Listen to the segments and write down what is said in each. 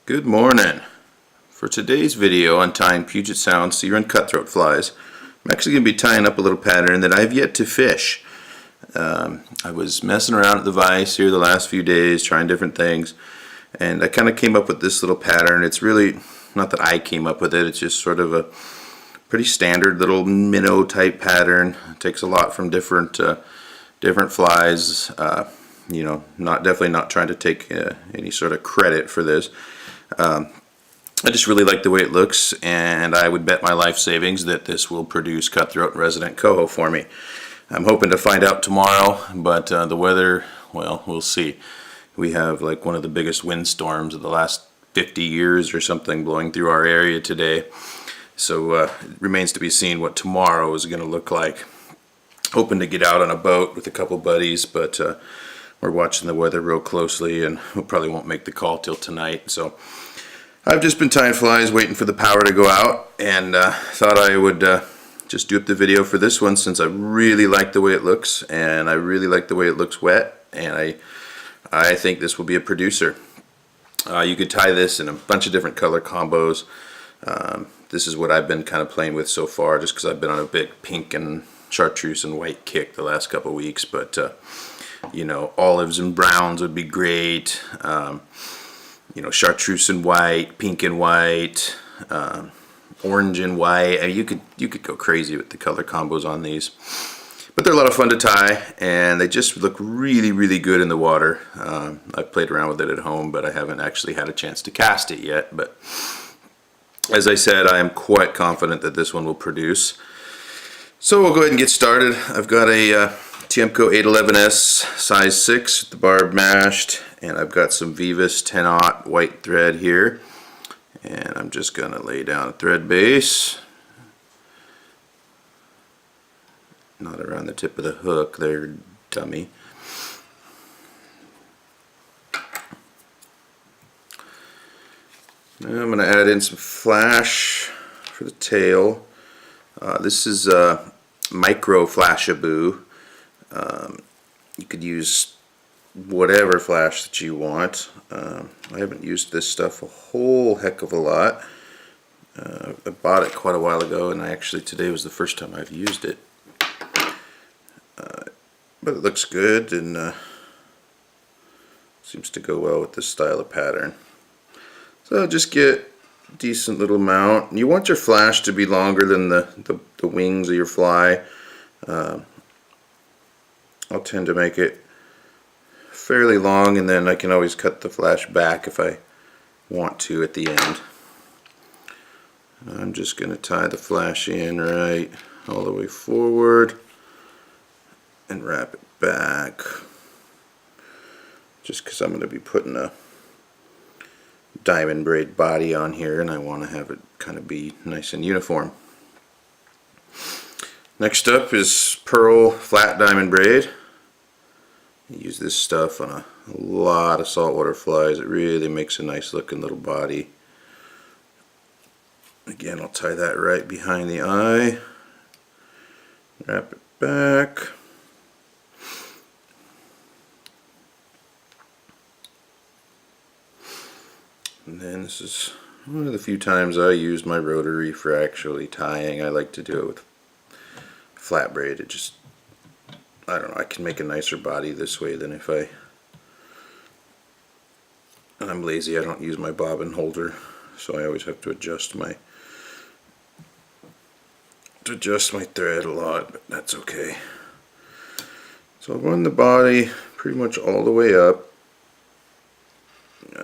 Good morning. For today's video on tying Puget Sound Sea Run Cutthroat flies, I'm actually going to be tying up a little pattern that I've yet to fish. I was messing around at the vise here the last few days, trying different things, and I kind of came up with this little pattern. It's really not that I came up with it, it's just sort of a pretty standard little minnow type pattern. It takes a lot from different flies. You know, definitely not trying to take any sort of credit for this. I just really like the way it looks, and I would bet my life savings that this will produce cutthroat and resident coho for me. I'm hoping to find out tomorrow, but the weather, well, we'll see. We have like one of the biggest windstorms of the last 50 years or something blowing through our area today. So it remains to be seen what tomorrow is going to look like. Hoping to get out on a boat with a couple buddies, but we're watching the weather real closely, and we probably won't make the call till tonight. So I've just been tying flies, waiting for the power to go out, and thought I would just do up the video for this one since I really like the way it looks, and I really like the way it looks wet, and I think this will be a producer. You could tie this in a bunch of different color combos. This is what I've been kind of playing with so far, just because I've been on a big pink and chartreuse and white kick the last couple weeks, but you know, olives and browns would be great. You know, chartreuse and white, pink and white, orange and white. I mean, you could go crazy with the color combos on these, but they're a lot of fun to tie, and they just look really, really good in the water. I've played around with it at home, but I haven't actually had a chance to cast it yet. But as I said, I am quite confident that this one will produce. So we'll go ahead and get started. I've got a Tiemco 811S size 6 with the barb mashed, and I've got some vise 10/0 white thread here, and I'm just going to lay down a thread base, not around the tip of the hook there, dummy. Now I'm going to add in some flash for the tail. This is micro Flashaboo. You could use whatever flash that you want. I haven't used this stuff a whole heck of a lot. I bought it quite a while ago, and today was the first time I've used it. But it looks good, and seems to go well with this style of pattern. So just get a decent little amount. You want your flash to be longer than the wings of your fly. I'll tend to make it fairly long, and then I can always cut the flash back if I want to at the end. I'm just going to tie the flash in right all the way forward and wrap it back, just because I'm going to be putting a diamond braid body on here, and I want to have it kind of be nice and uniform. Next up is pearl flat diamond braid. Use this stuff on a lot of saltwater flies. It really makes a nice looking little body. Again, I'll tie that right behind the eye, wrap it back, and then this is one of the few times I used my rotary for actually tying. I like to do it with flat braid. It just, I don't know, I can make a nicer body this way than if I'm lazy. I don't use my bobbin holder, so I always have to adjust my thread a lot, but that's okay. So I'll run the body pretty much all the way up.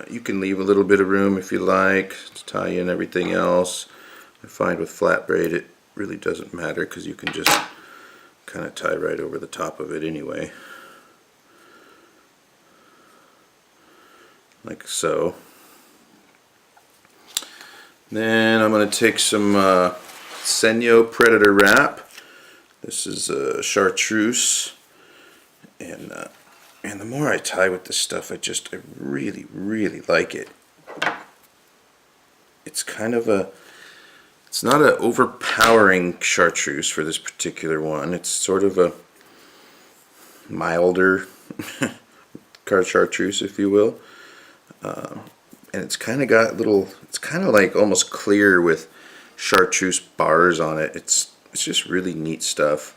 You can leave a little bit of room if you like to tie in everything else. I find with flat braid it really doesn't matter, because you can just kind of tie right over the top of it anyway, like so. Then I'm going to take some Senyo Predator wrap. This is chartreuse, and the more I tie with this stuff, I really, really like it. It's kind of it's not an overpowering chartreuse for this particular one. It's sort of a milder chartreuse, if you will. and it's kind of got little, it's kind of like almost clear with chartreuse bars on it. It's just really neat stuff.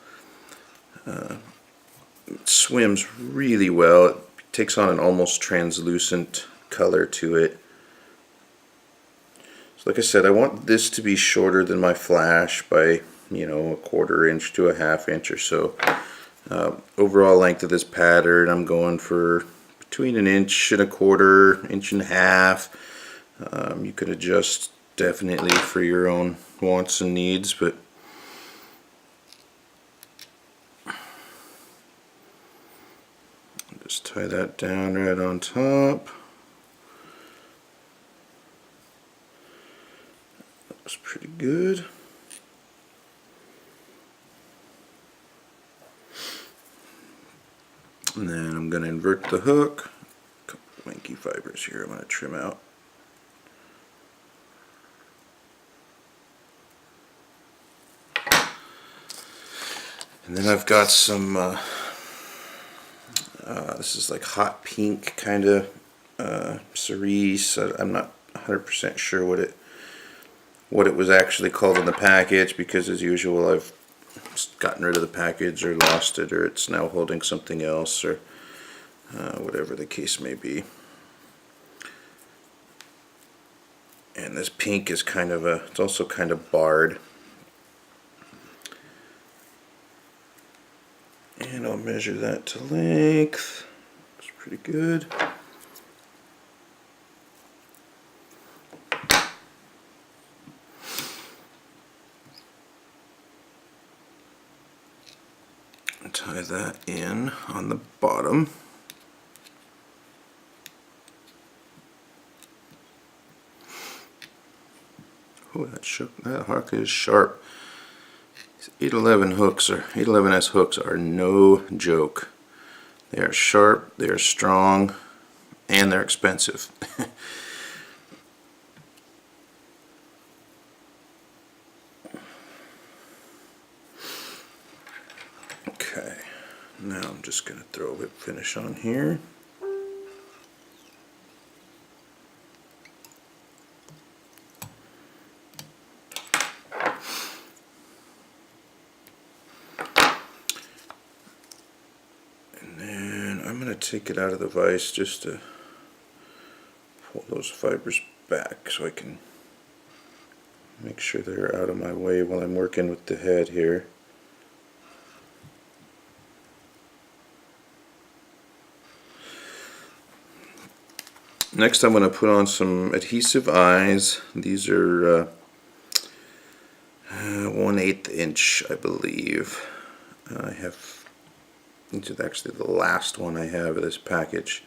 It swims really well. It takes on an almost translucent color to it. So like I said, I want this to be shorter than my flash by, you know, 1/4 inch to a 1/2 inch or so. Overall length of this pattern, I'm going for between 1 inch and 1/4, 1.5 inches. You could adjust definitely for your own wants and needs, but just tie that down right on top. That looks pretty good. And then I'm going to invert the hook. A couple winky fibers here I'm going to trim out. And then I've got some, this is like hot pink kind of cerise. I'm not 100% sure what it was actually called in the package, because as usual I've gotten rid of the package or lost it, or it's now holding something else, or whatever the case may be. And this pink is kind of it's also kind of barred. And I'll measure that to length. Looks pretty good. Tie that in on the bottom. Oh, that hook is sharp. These 811 hooks, or 811S hooks, are no joke. They are sharp, they are strong, and they're expensive. Okay, now I'm just going to throw a whip finish on here. And then I'm going to take it out of the vise just to pull those fibers back so I can make sure they're out of my way while I'm working with the head here. Next I'm going to put on some adhesive eyes. These are 1/8 inch, I believe. These are actually the last one I have of this package.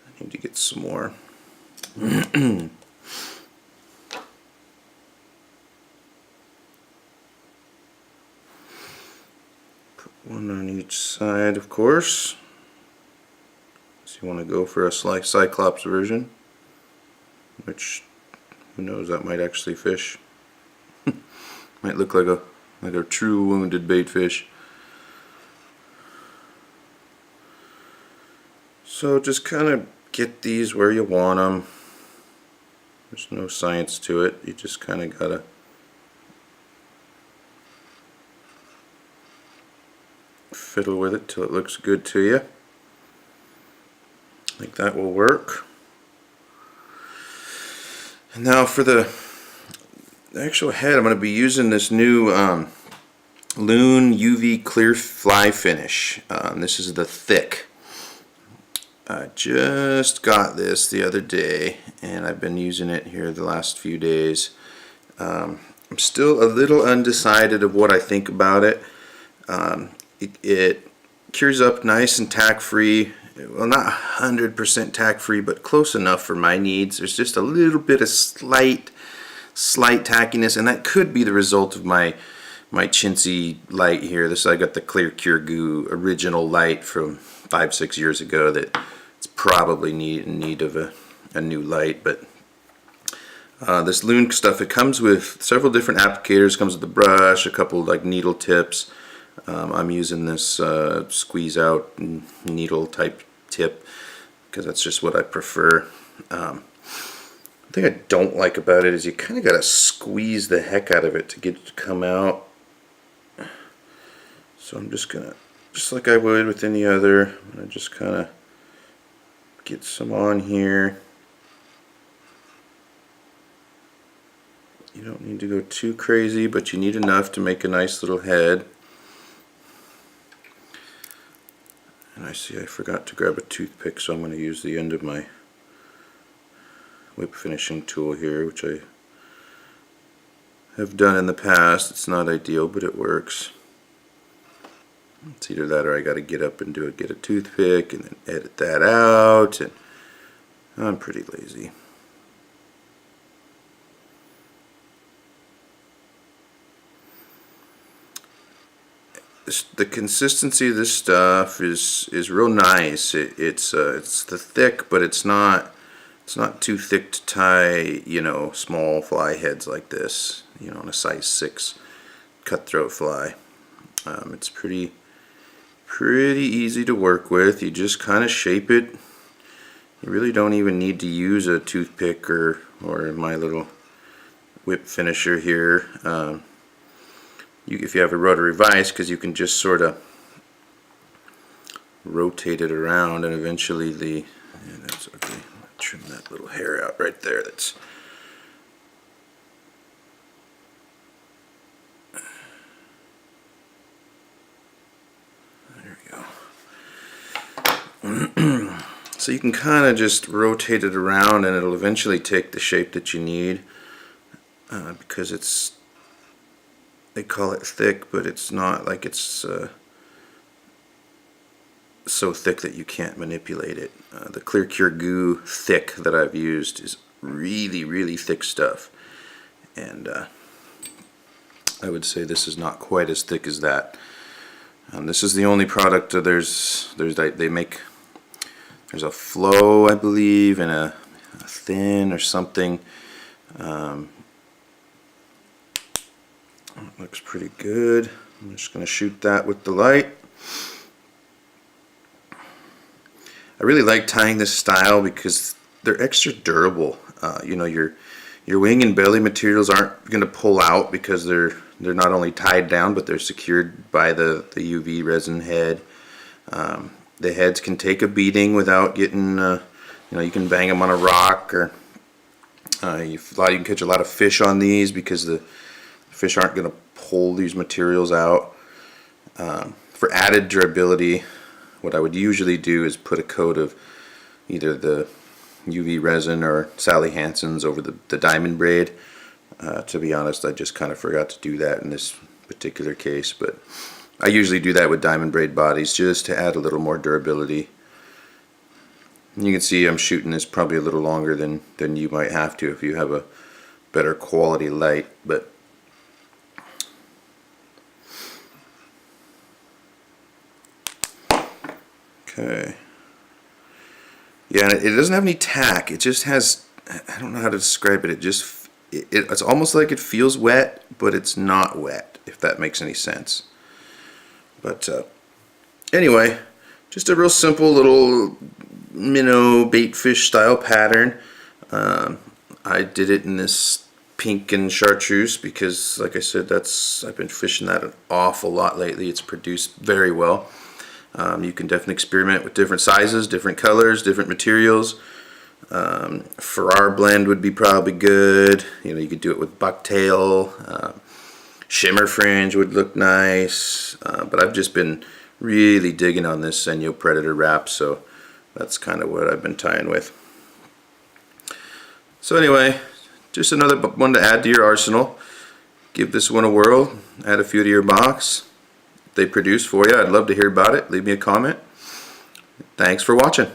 I need to get some more. Put one on each side, of course. So you want to go for a Cyclops version, which, who knows, that might actually fish. Might look like a true wounded bait fish. So just kind of get these where you want them. There's no science to it. You just kind of gotta fiddle with it till it looks good to you. I think that will work. And now for the actual head, I'm going to be using this new Loon UV Clear Fly Finish. This is the thick. I just got this the other day, and I've been using it here the last few days. I'm still a little undecided of what I think about it. It cures up nice and tack-free. Well, not 100% tack-free, but close enough for my needs. There's just a little bit of slight tackiness, and that could be the result of my chintzy light here. I got the Clear Cure Goo original light from 5-6 years ago that it's probably in need of a new light. But this Loon stuff, it comes with several different applicators. Comes with the brush, a couple like needle tips. I'm using this squeeze out needle type tip because that's just what I prefer. thing I don't like about it is you kind of got to squeeze the heck out of it to get it to come out. So I'm just gonna, just like I would with any other, I'm gonna just kind of get some on here. You don't need to go too crazy, but you need enough to make a nice little head. And I see I forgot to grab a toothpick, so I'm going to use the end of my whip finishing tool here, which I have done in the past. It's not ideal, but it works. It's either that or I got to get up and get a toothpick and then edit that out, and I'm pretty lazy. The consistency of this stuff is real nice. It's the thick, but it's not too thick to tie, you know, small fly heads like this, you know, on a size 6 cutthroat fly. It's pretty easy to work with. You just kind of shape it. You really don't even need to use a toothpick or my little whip finisher here. If you have a rotary vise, because you can just sort of rotate it around, and eventually yeah, that's okay. Trim that little hair out right there. There we go. So you can kind of just rotate it around, and it'll eventually take the shape that you need, because they call it thick, but it's not like it's so thick that you can't manipulate it. The Clear Cure Goo thick that I've used is really thick stuff, and I would say this is not quite as thick as that. This is the only product there's a flow, I believe, and a thin or something. It looks pretty good. I'm just going to shoot that with the light. I really like tying this style because they're extra durable. You know, your wing and belly materials aren't going to pull out because they're not only tied down, but they're secured by the UV resin head. The heads can take a beating without getting, you know, you can bang them on a rock, or you can catch a lot of fish on these because the fish aren't going to pull these materials out. For added durability, what I would usually do is put a coat of either the UV resin or Sally Hansen's over the diamond braid. To be honest, I just kind of forgot to do that in this particular case, but I usually do that with diamond braid bodies just to add a little more durability. And you can see I'm shooting this probably a little longer than you might have to if you have a better quality light, but okay. Yeah, it doesn't have any tack. It just has, I don't know how to describe it. It's almost like it feels wet, but it's not wet, if that makes any sense. But anyway, just a real simple little minnow bait fish style pattern. I did it in this pink and chartreuse because, like I said, I've been fishing that an awful lot lately. It's produced very well. You can definitely experiment with different sizes, different colors, different materials. Farrar blend would be probably good. You know, you could do it with bucktail. Shimmer fringe would look nice. But I've just been really digging on this Senyo Predator wrap, so that's kind of what I've been tying with. So anyway, just another one to add to your arsenal. Give this one a whirl. Add a few to your box. If they produce for you, I'd love to hear about it. Leave me a comment. Thanks for watching.